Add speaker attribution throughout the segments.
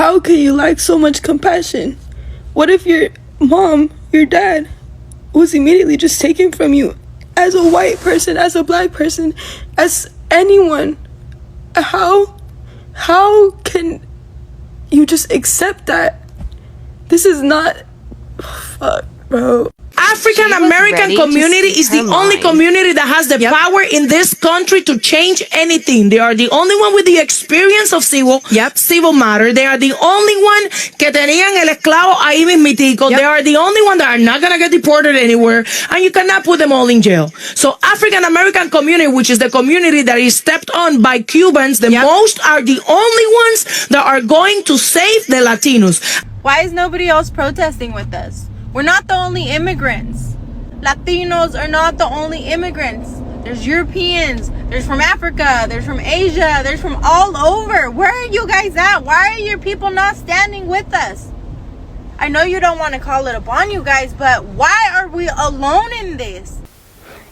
Speaker 1: How can you lack so much compassion? What if your mom, your dad, was immediately just taken from you as a white person, as a black person, as anyone? How can you just accept that? This is not... Fuck, bro.
Speaker 2: African American community is the only community that has the power in this country to change anything. They are the only one with the experience of civil matter. They are the only one que tenían el esclavo ahí mismitico. They are the only one that are not gonna get deported anywhere, and you cannot put them all in jail. So African American community, which is the community that is stepped on by Cubans, the most are the only ones that are going to save the Latinos.
Speaker 3: Why is nobody else protesting with us? We're not the only immigrants. Latinos are not the only immigrants. There's Europeans, there's from Africa, there's from Asia, there's from all over. Where are you guys at? Why are your people not standing with us? I know you don't want to call it upon you guys, but why are we alone in this?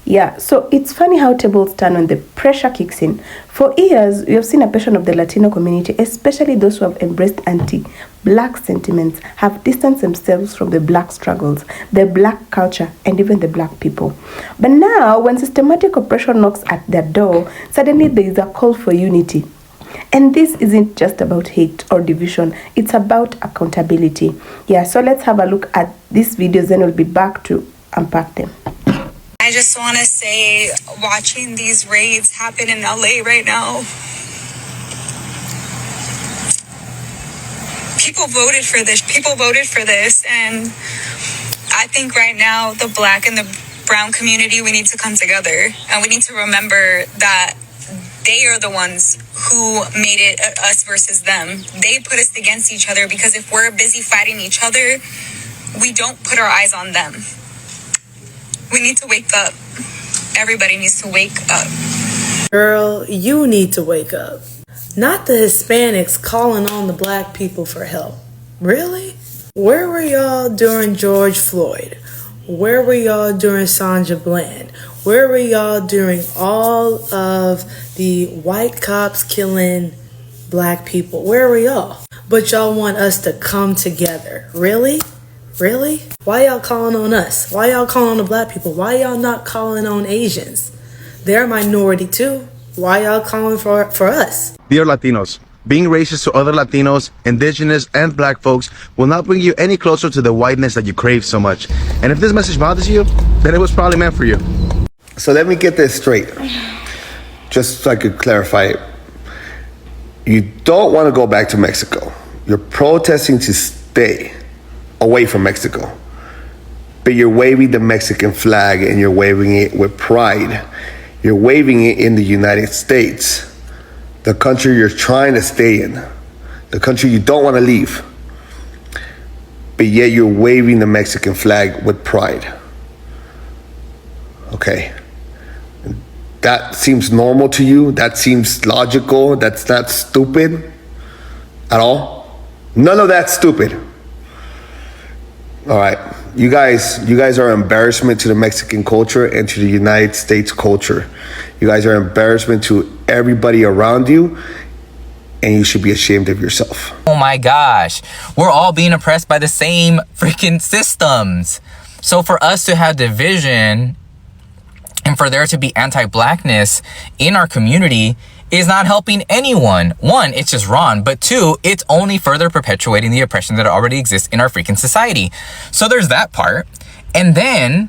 Speaker 4: Yeah, so it's funny how tables turn when the pressure kicks in. For years, we have seen a portion of the Latino community, especially those who have embraced anti-black sentiments, have distanced themselves from the black struggles, the black culture, and even the black people. But now, when systematic oppression knocks at their door, suddenly there is a call for unity. And this isn't just about hate or division, it's about accountability. Yeah, so let's have a look at these videos, then we'll be back to unpack them.
Speaker 5: I just want to say, watching these raids happen in LA right now, people voted for this. People voted for this. And I think right now, the black and the brown community, we need to come together. And we need to remember that they are the ones who made it us versus them. They put us against each other, because if we're busy fighting each other, we don't put our eyes on them. We need to wake up. Everybody needs to wake up.
Speaker 2: Girl, you need to wake up. Not the Hispanics calling on the black people for help. Really? Where were y'all during George Floyd? Where were y'all during Sandra Bland? Where were y'all during all of the white cops killing black people? Where were y'all? But y'all want us to come together. Really? Really? Why y'all calling on us? Why y'all calling on the black people? Why y'all not calling on Asians? They're a minority too. Why y'all calling for us?
Speaker 6: Dear Latinos, being racist to other Latinos, indigenous, and black folks will not bring you any closer to the whiteness that you crave so much. And if this message bothers you, then it was probably meant for you.
Speaker 7: So let me get this straight, just so I could clarify it. You don't want to go back to Mexico. You're protesting to stay away from Mexico, but you're waving the Mexican flag, and you're waving it with pride. You're waving it in the United States, the country you're trying to stay in, the country you don't want to leave, but yet you're waving the Mexican flag with pride. Okay, that seems normal to you? That seems logical? That's not stupid at all? None of that's stupid. All right, you guys are an embarrassment to the Mexican culture and to the United States culture. You guys are an embarrassment to everybody around you, and you should be ashamed of yourself.
Speaker 8: Oh my gosh, we're all being oppressed by the same freaking systems. So for us to have division and for there to be anti-blackness in our community is not helping anyone. One, it's just wrong. But two, it's only further perpetuating the oppression that already exists in our freaking society. So there's that part. And then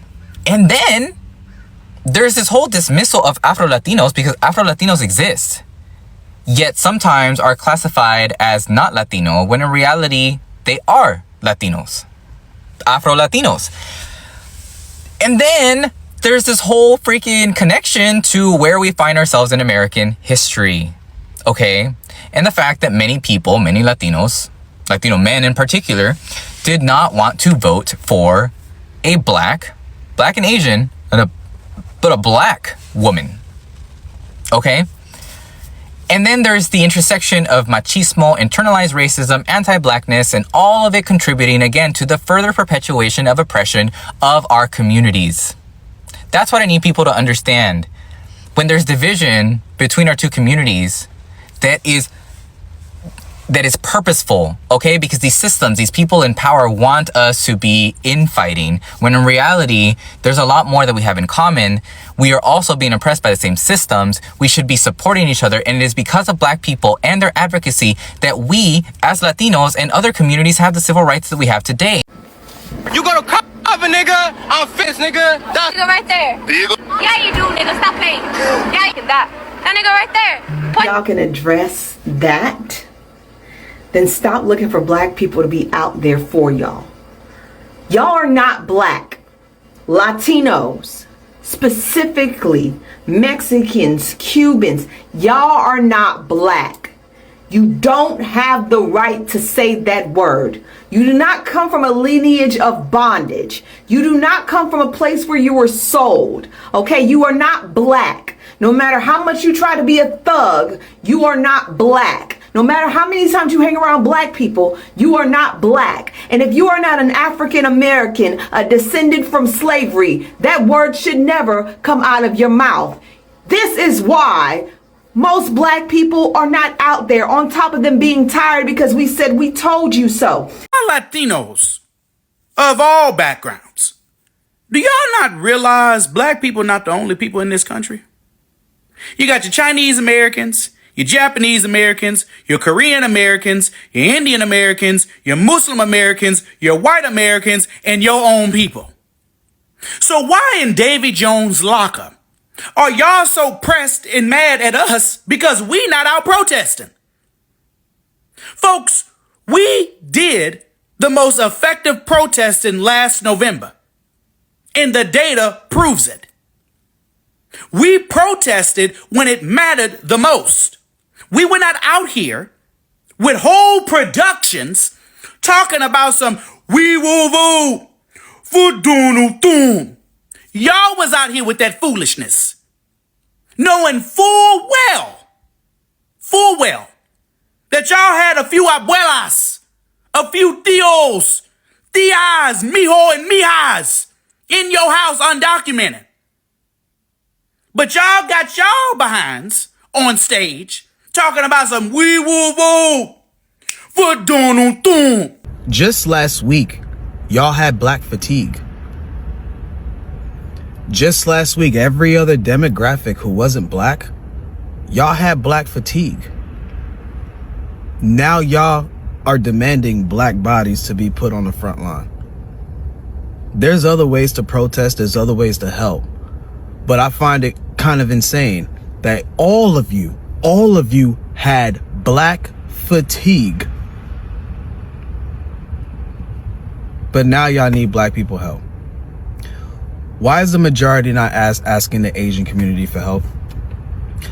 Speaker 8: there's this whole dismissal of Afro-Latinos, because Afro-Latinos exist, yet sometimes are classified as not Latino, when in reality, they are Latinos, Afro-Latinos. And then there's this whole freaking connection to where we find ourselves in American history, okay? And the fact that many people, many Latinos, Latino men in particular, did not want to vote for a black and Asian, but a black woman, okay? And then there's the intersection of machismo, internalized racism, anti-blackness, and all of it contributing, again, to the further perpetuation of oppression of our communities. That's what I need people to understand. When there's division between our two communities that is that is purposeful, okay? Because these systems, these people in power want us to be infighting, when in reality, there's a lot more that we have in common. We are also being oppressed by the same systems. We should be supporting each other. And it is because of Black people and their advocacy that we, as Latinos and other communities, have the civil rights that we have today.
Speaker 9: You go to cover, nigga. I'm fist, nigga. That
Speaker 10: Nigga right there. Yeah, you do, nigga. Stop playing. Yeah, you can that. That nigga right there.
Speaker 11: Y'all can address that, then stop looking for Black people to be out there for y'all. Y'all are not Black. Latinos, specifically Mexicans, Cubans, y'all are not Black. You don't have the right to say that word. You do not come from a lineage of bondage. You do not come from a place where you were sold. Okay, you are not Black. No matter how much you try to be a thug, you are not Black. No matter how many times you hang around Black people, you are not Black. And if you are not an African American, a descendant from slavery, that word should never come out of your mouth. This is why most Black people are not out there, on top of them being tired because we said we told you so.
Speaker 12: Latinos of all backgrounds, do y'all not realize Black people are not the only people in this country? You got your Chinese Americans, your Japanese Americans, your Korean Americans, your Indian Americans, your Muslim Americans, your white Americans, and your own people. So why in Davy Jones' locker are y'all so pressed and mad at us because we not out protesting? Folks, we did the most effective protesting last November, and the data proves it. We protested when it mattered the most. We were not out here with whole productions talking about some we will vote for Donald Trump. Y'all was out here with that foolishness, knowing full well that y'all had a few abuelas, a few tios, tias, mijo, and mijas in your house undocumented. But y'all got y'all behinds on stage talking about some we will vote for Donald Trump.
Speaker 13: Just last week, y'all had Black fatigue. Just last week, every other demographic who wasn't Black, y'all had Black fatigue. Now y'all are demanding Black bodies to be put on the front line. There's other ways to protest, there's other ways to help. But I find it kind of insane that all of you had Black fatigue. But now y'all need Black people help. Why is the majority not asking the Asian community for help?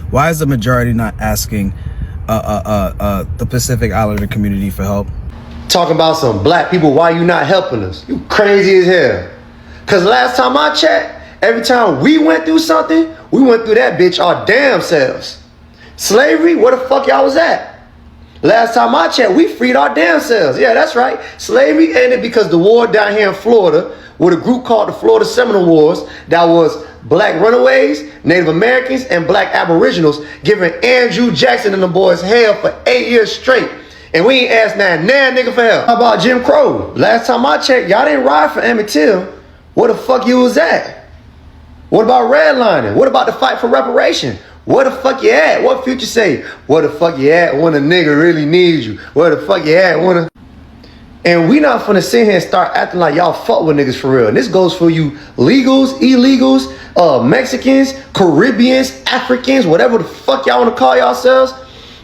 Speaker 13: Why is the majority not asking the Pacific Islander community for help?
Speaker 7: Talking about some Black people, why you not helping us? You crazy as hell. Cause last time I checked, every time we went through something, we went through that bitch our damn selves. Slavery, where the fuck y'all was at? Last time I checked, we freed our damn selves. Yeah, that's right. Slavery ended because the war down here in Florida with a group called the Florida Seminole Wars that was Black runaways, Native Americans, and Black Aboriginals giving Andrew Jackson and the boys hell for 8 years straight. And we ain't asked now nigga for help. How about Jim Crow? Last time I checked, y'all didn't ride for Emmett Till. Where the fuck you was at? What about redlining? What about the fight for reparation? Where the fuck you at? What Future say? Where the fuck you at when a nigga really needs you? Where the fuck you at when a... And we not finna sit here and start acting like y'all fuck with niggas for real. And this goes for you legals, illegals, Mexicans, Caribbeans, Africans, whatever the fuck y'all wanna call yourselves.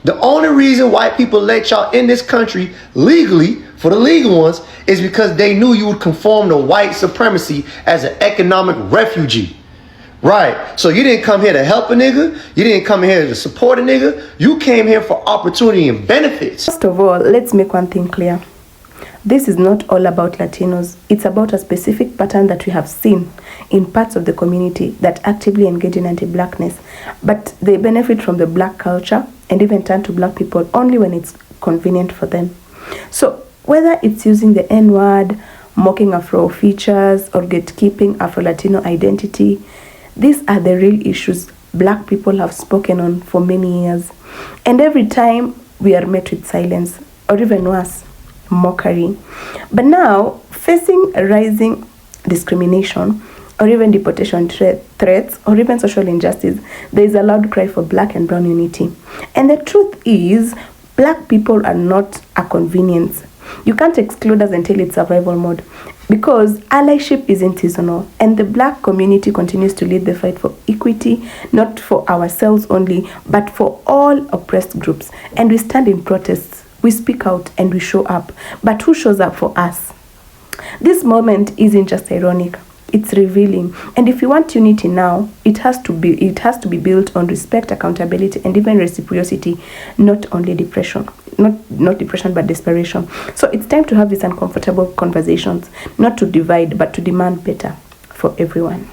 Speaker 7: The only reason white people let y'all in this country legally, for the legal ones, is because they knew you would conform to white supremacy as an economic refugee. Right, so you didn't come here to help a nigga, you didn't come here to support a nigga, you came here for opportunity and benefits.
Speaker 4: First of all, let's make one thing clear. This is not all about Latinos. It's about a specific pattern that we have seen in parts of the community that actively engage in anti-Blackness, but they benefit from the Black culture and even turn to Black people only when it's convenient for them. So whether it's using the N-word, mocking Afro features, or gatekeeping Afro-Latino identity, these are the real issues Black people have spoken on for many years. And every time we are met with silence, or even worse, mockery. But now, facing rising discrimination, or even deportation threats, or even social injustice, there is a loud cry for Black and brown unity. And the truth is, Black people are not a convenience. You can't exclude us until it's survival mode, because allyship isn't seasonal, and the Black community continues to lead the fight for equity, not for ourselves only, but for all oppressed groups. And we stand in protests, we speak out, and we show up. But who shows up for us? This moment isn't just ironic, it's revealing. And if you want unity now, it has to be built on respect, accountability, and even reciprocity, not only depression. Not depression, but desperation. So it's time to have these uncomfortable conversations, not to divide, but to demand better for everyone.